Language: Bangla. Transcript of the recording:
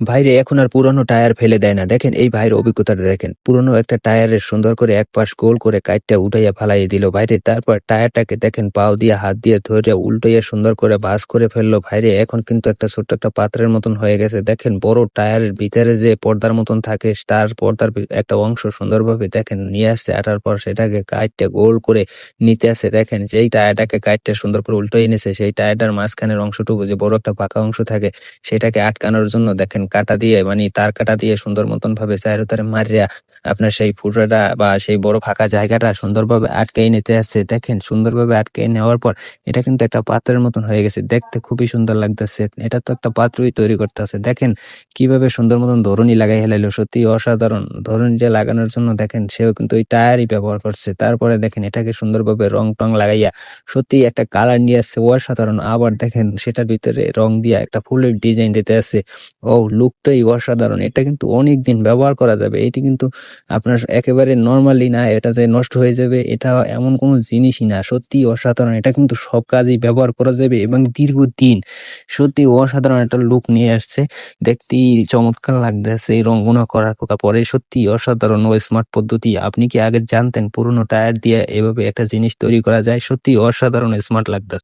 ভাইরে এখন আর পুরনো টায়ার ফেলে দেয় না। দেখেন এই ভাইয়ের অভিজ্ঞতাটা দেখেন। পুরনো একটা টায়ারের সুন্দর করে এক পাশ গোল করে কাইটটা উঠাইয়া ফালাইয়া দিল ভাইরে। তারপর টায়ারটাকে দেখেন পাও দিয়ে হাত দিয়ে ধইরা উল্টাইয়া সুন্দর করে ভাঁজ করে ফেললো ভাইরে। এখন কিন্তু একটা ছোট্ট একটা পাত্রের মতন হয়ে গেছে। দেখেন বড় টায়ারের ভিতরে যে পর্দার মতন থাকে তার পর্দার একটা অংশ সুন্দরভাবে দেখেন নিয়ে আসছে। আসার পর সেটাকে কাইটটা গোল করে নিতে আসে। দেখেন যেই টায়ারটাকে কাইটটা সুন্দর করে উল্টাই এনেছে সেই টায়ারটার মাঝখানের অংশটুকু যে বড় একটা ফাঁকা অংশ থাকে সেটাকে আটকানোর জন্য দেখেন কাঁটা দিয়ে মানে তার কাঁটা দিয়ে সুন্দর মতন ভাবে চাইরো তারে মারিয়া আপনার সেই ফুটাটা বা সেই বড় ফাঁকা জায়গাটা সুন্দরভাবে আটকাই নিতে আসছে। দেখেন সুন্দরভাবে আটকাই নেওয়ার পর এটা কিন্তু একটা পাত্রের মতন হয়ে গেছে। দেখতে খুবই সুন্দর লাগতেছে। এটা তো একটা পাত্রই তৈরি করতেছে। দেখেন কিভাবে সুন্দর মতন ধরুনি লাগাই হেলাইলো। সত্যি অসাধারণ। ধরুনিটা লাগানোর জন্য দেখেন সেও কিন্তু ওই টায়ারই ব্যবহার করছে। তারপরে দেখেন এটাকে সুন্দরভাবে রং টং লাগাইয়া সত্যি একটা কালার নিয়ে আসছে অসাধারণ। আবার দেখেন সেটার ভিতরে রং দিয়া একটা ফুলের ডিজাইন দিতে আসছে। ও লুকটাই অসাধারণ। এটা কিন্তু অনেকদিন ব্যবহার করা যাবে। এটি কিন্তু আপনার একেবারে নরমালি না এটা যে নষ্ট হয়ে যাবে এটা এমন কোনো জিনিসই না। সত্যিই অসাধারণ। এটা কিন্তু সব কাজেই ব্যবহার করা যাবে এবং দীর্ঘদিন সত্যি অসাধারণ একটা লুক নিয়ে আসছে। দেখতেই চমৎকার লাগতেছে এই রংগুলো করার পরে। সত্যিই অসাধারণ ও স্মার্ট পদ্ধতি। আপনি কি আগে জানতেন পুরোনো টায়ার দিয়ে এভাবে একটা জিনিস তৈরি করা যায়? সত্যিই অসাধারণ স্মার্ট লাগতেছে।